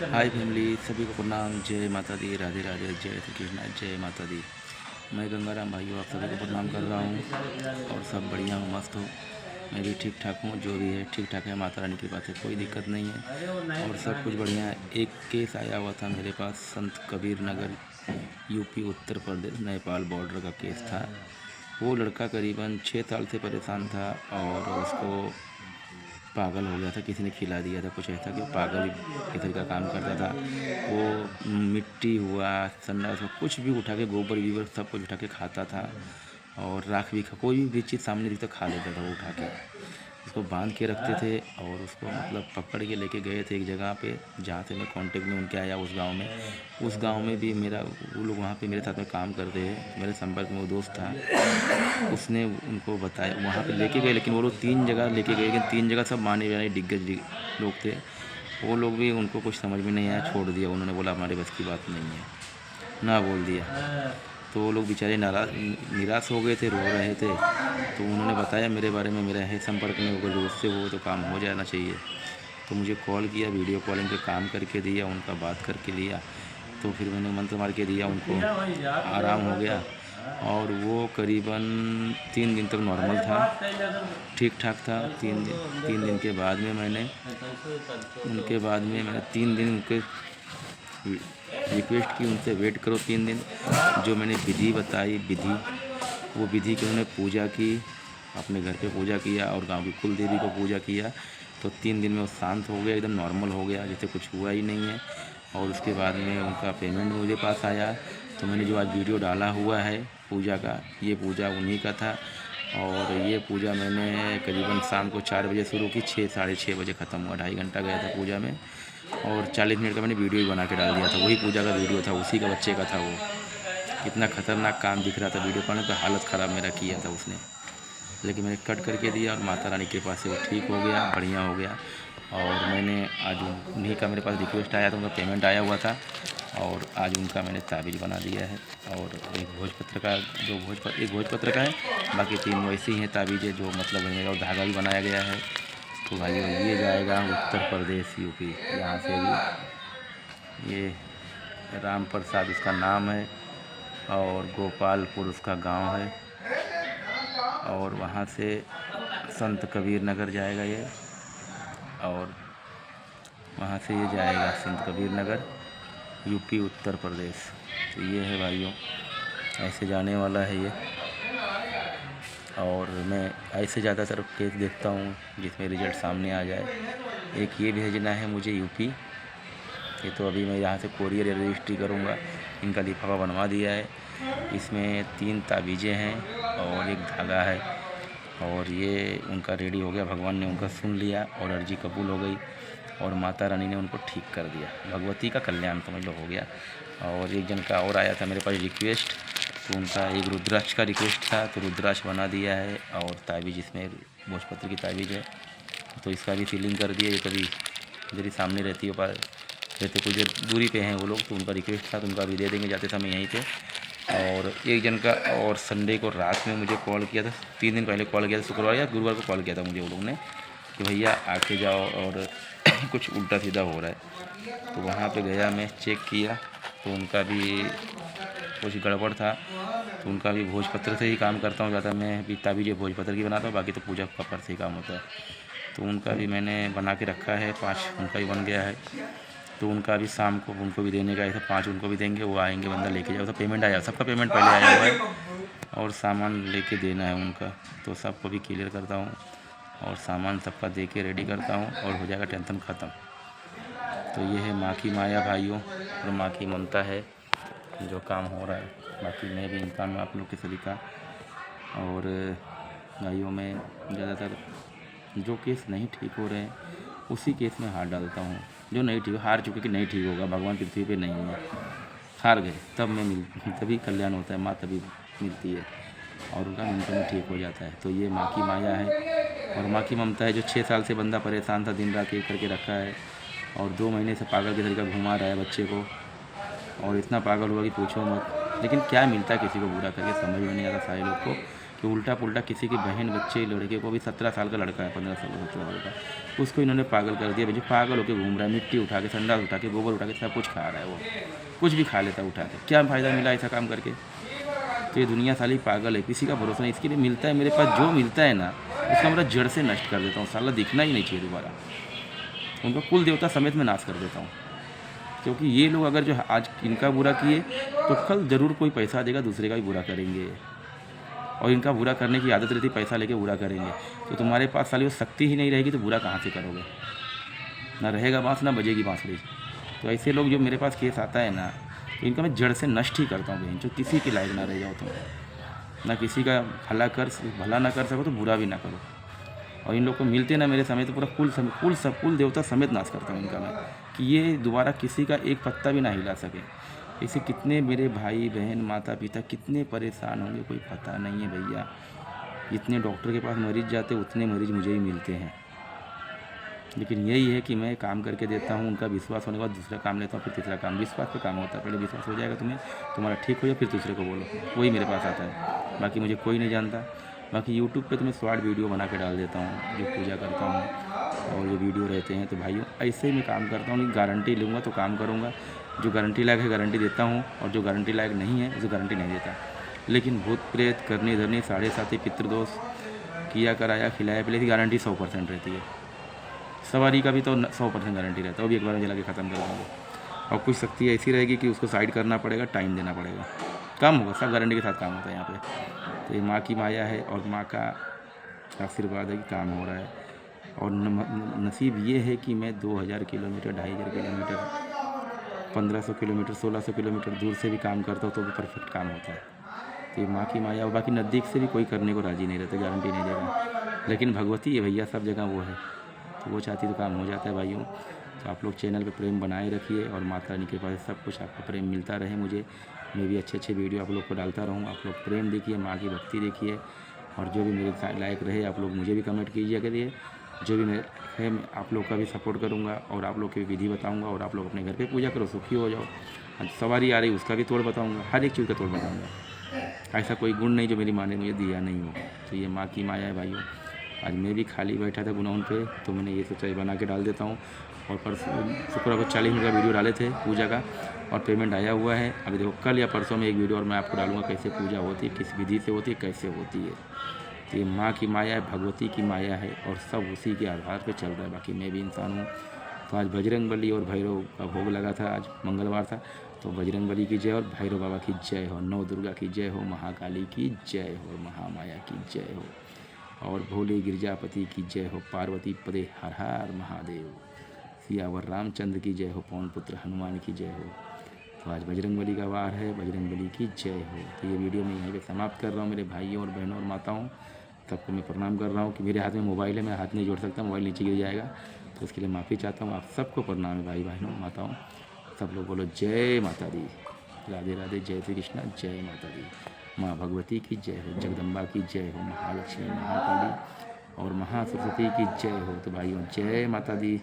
हाय family, सभी को प्रणाम। जय माता दी, राधे राधे, जय श्री कृष्णा, जय माता दी। मैं गंगाराम भाइयों, आप सभी को प्रणाम कर रहा हूँ और सब बढ़िया हूँ, मस्त हूँ। मैं भी ठीक ठाक हूँ, जो भी है ठीक ठाक है, माता रानी की बात है, कोई दिक्कत नहीं है और सब कुछ बढ़िया है। एक केस आया हुआ था मेरे पास, संत कबीर नगर, यूपी उत्तर प्रदेश नेपाल बॉर्डर का केस था। वो लड़का करीबन 6 साल से परेशान था और उसको पागल हो गया था, किसी ने खिला दिया था, कुछ ऐसा कि पागल किसी का काम करता था। वो मिट्टी हुआ, संडास हुआ, कुछ भी उठा के, गोबर वीबर सब कुछ उठा के खाता था और राख भी कोई भी चीज़ सामने दिखता खा लेता था वो उठा के। उसको बांध के रखते थे और उसको मतलब पकड़ के लेके गए थे एक जगह पे, जहाँ से मैं कांटेक्ट में उनके आया उस गांव में भी मेरा, वो लोग वहाँ पे मेरे साथ में काम करते हैं, मेरे संपर्क में वो दोस्त था। उसने उनको बताया, वहाँ पे लेके गए, लेकिन वो लोग 3 जगह लेके गए, लेकिन 3 जगह सब माने वाने दिग्गज लोग थे। वो लोग भी, उनको कुछ समझ में नहीं आया, छोड़ दिया। उन्होंने बोला हमारे बस की बात नहीं है, ना बोल दिया। तो वो लोग बेचारे निराश हो गए थे, रो रहे थे। तो उन्होंने बताया मेरे बारे में, मेरा है संपर्क में, अगर दोस्त से वो तो काम हो जाना चाहिए। तो मुझे कॉल किया, वीडियो कॉलिंग पे काम करके दिया, उनका बात करके लिया। तो फिर मैंने मंत्र मार के दिया, उनको आराम हो गया और वो करीबन 3 दिन तक नॉर्मल था, ठीक ठाक था। 3 दिन के बाद में मैंने 3 दिन उनके रिक्वेस्ट की, उनसे वेट करो 3 दिन। जो मैंने विधि बताई, वो विधि की उन्होंने पूजा की, अपने घर पे पूजा किया और गांव की कुल देवी को पूजा किया। तो 3 दिन में वो शांत हो गया, एकदम नॉर्मल हो गया, जैसे कुछ हुआ ही नहीं है। और उसके बाद में उनका पेमेंट मुझे पास आया। तो मैंने जो आज वीडियो डाला हुआ है पूजा का, ये पूजा उन्हीं का था। और ये पूजा मैंने करीबन शाम को 4 बजे शुरू की, 6 साढ़े 6 बजे ख़त्म हुआ। 2.5 घंटा गया था पूजा में और 40 मिनट का मैंने वीडियो ही बना के डाल दिया था। वही पूजा का वीडियो था, उसी का बच्चे का था वो। कितना खतरनाक काम दिख रहा था वीडियो कॉल में, तो हालत ख़राब मेरा किया था उसने, लेकिन मैंने कट करके दिया और माता रानी के पास से वो ठीक हो गया, बढ़िया हो गया। और मैंने आज उन्हीं का मेरे पास रिक्वेस्ट आया था, उनका पेमेंट आया हुआ था और आज उनका मैंने ताबीज़ बना दिया है। और एक भोजपत्र का, एक भोजपत्र का है, बाकी 3 वैसे ही हैं ताबीज़ें, जो मतलब मेरा धागा भी बनाया गया है। तो भाई ये जाएगा उत्तर प्रदेश, यूपी, यहाँ से भी। ये राम प्रसाद उसका नाम है और गोपालपुर उसका गांव है। और वहाँ से संत कबीर नगर जाएगा ये, और वहाँ से ये जाएगा संत कबीर नगर, यूपी उत्तर प्रदेश। तो ये है भाइयों, ऐसे जाने वाला है ये। और मैं ऐसे ज़्यादातर केस देखता हूँ जिसमें रिजल्ट सामने आ जाए। एक ये भेजना है मुझे यूपी, ये तो अभी मैं यहाँ से कोरियर या रजिस्ट्री करूँगा। इनका लिफाफा बनवा दिया है, इसमें 3 ताबीज़ें हैं और एक धागा है। और ये उनका रेडी हो गया, भगवान ने उनका सुन लिया और अर्जी कबूल हो गई और माता रानी ने उनको ठीक कर दिया। भगवती का कल्याण समझ लो हो गया। और एक जन का और आया था मेरे पास रिक्वेस्ट, तो उनका एक रुद्राक्ष का रिक्वेस्ट था, तो रुद्राक्ष बना दिया है। और ताबीज़ इसमें भोजपत्र की ताबीज़ है, तो इसका भी सीलिंग कर दिया। ये कभी इधर ही सामने रहती है, पर रहते कुछ देर दूरी पे हैं वो लोग, तो उनका रिक्वेस्ट था, तो उनका भी दे देंगे जाते समय यहीं पे। और एक जन का और संडे को रात में मुझे कॉल किया था, 3 दिन पहले कॉल किया था, शुक्रवार या गुरुवार को कॉल किया था मुझे वो लोग ने कि भैया आके जाओ और कुछ उल्टा सीधा हो रहा है। तो वहाँ पे गया, मैं चेक किया, तो उनका भी कुछ गड़बड़ था। तो उनका भी भोजपत्र से ही काम करता हूँ ज़्यादा, मैं भी ताबीज़ भोजपत्र की बनाता हूँ, बाकी तो पूजा पत्र से ही काम होता है। तो उनका भी मैंने बना के रखा है, 5 उनका भी बन गया है। तो उनका भी शाम को उनको भी देने का ऐसा 5 उनको भी देंगे, वो आएंगे, बंदा लेके जाओ। तो पेमेंट आया, सबका पेमेंट पहले आया हुआ है और सामान लेके देना है उनका, तो सबको भी क्लियर करता हूँ और सामान सबका दे के रेडी करता हूँ और हो जाएगा टेंशन ख़त्म। तो ये है माँ की माया भाइयों, और माँ की ममता है जो काम हो रहा है। बाकी मैं भी इंसान हूँ आप लोग के सभी का। और भाइयों में ज़्यादातर जो केस नहीं ठीक हो रहे हैं उसी केस में हाथ डालता हूँ। जो नहीं ठीक, हार चुके कि नहीं ठीक होगा, भगवान पृथ्वी पे नहीं है, हार गए, तब मैं तभी कल्याण होता है, माँ तभी मिलती है और उनका मिनटों में ठीक हो जाता है। तो ये माँ की माया है और माँ की ममता है। जो 6 साल से बंदा परेशान था, दिन रात एक करके रखा है और 2 महीने से पागल के तरीका घुमा रहा है बच्चे को, और इतना पागल हुआ कि पूछो मत। लेकिन क्या मिलता है किसी को बुरा करके, समझ में नहीं आता सारे लोग को। कि उल्टा पुल्टा किसी की बहन बच्चे लड़के को भी 17 साल का लड़का है, 15 साल का 17 साल का, उसको इन्होंने पागल कर दिया। बच्चे पागल होकर घूम रहा है, मिट्टी उठा के, संडास उठा के, गोबर उठा के, सब कुछ खा रहा है। वो कुछ भी खा लेता उठा के, क्या फ़ायदा मिला ऐसा काम करके? तो ये दुनिया साली पागल है, किसी का भरोसा नहीं। इसके लिए मिलता है मेरे पास, जो मिलता है ना उसका मेरा जड़ से नष्ट कर देता हूँ। साला दिखना ही नहीं चाहिए दोबारा, उनका कुल देवता समेत मैं नाश कर देता हूँ। क्योंकि ये लोग अगर जो आज इनका बुरा किए तो कल ज़रूर कोई पैसा देगा, दूसरे का भी बुरा करेंगे। और इनका बुरा करने की आदत रहती, पैसा लेके बुरा करेंगे। तो तुम्हारे पास साली वो शक्ति ही नहीं रहेगी तो बुरा कहाँ से करोगे? ना रहेगा बाँस, ना बजेगी बाँसुरी। तो ऐसे लोग जो मेरे पास केस आता है ना, तो इनका मैं जड़ से नष्ट ही करता हूँ बहन। जो किसी के लायक ना रह जाओ तुम, ना किसी का भला ना कर सको तो बुरा भी ना करो। और इन लोग को मिलते ना मेरे समय तो पूरा कुल देवता समेत नाश करता हूँ इनका मैं, कि ये दोबारा किसी का एक पत्ता भी ना हिला सके। ऐसे कितने मेरे भाई बहन माता पिता कितने परेशान होंगे, कोई पता नहीं है भैया। जितने डॉक्टर के पास मरीज़ जाते उतने मरीज़ मुझे ही मिलते हैं। लेकिन यही है कि मैं काम करके देता हूँ, उनका विश्वास होने के बाद दूसरा काम लेता हूँ, फिर तीसरा काम। विश्वास पे काम होता है, पहले विश्वास हो जाएगा तुम्हारा ठीक हो जाए, फिर दूसरे को बोलो, वही मेरे पास आता है। बाकी मुझे कोई नहीं जानता। बाकी यूट्यूब पे तो मैं शॉर्ट वीडियो बना के डाल देता हूँ, जो पूजा करता हूँ और जो वीडियो रहते हैं। तो भाइयों ऐसे ही मैं काम करता हूँ, गारंटी लूँगा तो काम करूँगा। जो गारंटी लायक है गारंटी देता हूँ, और जो गारंटी लायक नहीं है उसे गारंटी नहीं देता। लेकिन भूत प्रेत करनी धरनी 7.5 पितृदोष किया कराया खिलाया पिलाया की गारंटी 100% रहती है। सवारी का भी तो 100% गारंटी रहता है, वो भी एक बार जला के ख़त्म कर दूँगा। और कुछ शक्ति ऐसी रहेगी कि उसको साइड करना पड़ेगा, टाइम देना पड़ेगा, काम होगा, सब गारंटी के साथ काम होता है यहाँ पे। तो ये माँ की माया है और माँ का आशीर्वाद है कि काम हो रहा है। और नसीब ये है कि मैं 2000 किलोमीटर 2500 किलोमीटर 1500 किलोमीटर 1600 किलोमीटर दूर से भी काम करता हूँ तो भी परफेक्ट काम होता है। तो ये माँ की माया। और बाकी नज़दीक से भी कोई करने को राज़ी नहीं रहता, गारंटी नहीं देगा। लेकिन भगवती है भैया, सब जगह वो है, तो वो चाहती तो काम हो जाता है भाइयों। तो आप लोग चैनल पे प्रेम बनाए रखिए और माता रानी के पास सब कुछ आपको प्रेम मिलता रहे। मुझे मैं भी अच्छे वीडियो आप लोग को डालता रहूँ। आप लोग प्रेम देखिए, माँ की भक्ति देखिए, और जो भी मेरे लायक रहे आप लोग मुझे भी कमेंट कीजिए करिए। जो भी मेरे है मैं आप लोग का भी सपोर्ट करूँगा और आप लोग की विधि बताऊँगा। और आप लोग अपने घर पे पूजा करो, सुखी हो जाओ। आज सवारी आ रही उसका भी तोड़ बताऊँगा, हर एक चीज़ का तोड़ बताऊँगा। ऐसा कोई गुण नहीं जो मेरी माँ ने मुझे दिया नहीं हो। तो ये माँ की माया है भाइयों। आज मैं भी खाली बैठा था गुनाउन पे, तो मैंने ये सोचा बना के डाल देता हूँ। और परसों शुक्रवार को 40 मिनट का वीडियो डाले थे पूजा का, और पेमेंट आया हुआ है। अभी देखो कल या परसों में एक वीडियो और मैं आपको डालूंगा कैसे पूजा होती है, किस विधि से होती है, कैसे होती है। तो ये माँ की माया है, भगवती की माया है, और सब उसी के आधार पर चल रहा है। बाकी मैं भी इंसान हूँ। तो आज बजरंगबली और भैरव का भोग लगा था, आज मंगलवार था। तो बजरंगबली की जय और भैरव बाबा की जय हो, नौ दुर्गा की जय हो, महाकाली की जय हो, महामाया की जय हो, और भोले गिरजापति की जय हो, पार्वती पदे हर हर महादेव, सियावर रामचंद्र की जय हो, पवन पुत्र हनुमान की जय हो। तो आज बजरंगबली का वार है, बजरंगबली की जय हो। तो ये वीडियो मैं यहीं पे समाप्त कर रहा हूँ। मेरे भाइयों और बहनों और माताओं सबको मैं प्रणाम कर रहा हूँ। कि मेरे हाथ में मोबाइल है, मैं हाथ नहीं जोड़ सकता, मोबाइल नीचे गिर जाएगा, तो उसके लिए माफ़ी चाहता हूँ। आप सबको प्रणाम है भाई बहनों माताओं। सब लोग बोलो जय माता दी, राधे राधे, जय श्री कृष्णा, जय माता दी। माँ भगवती की जय हो, जगदम्बा की जय हो, महालक्ष्मी महाकाली और महासरस्वती की जय हो। तो भाइयों जय माता दी।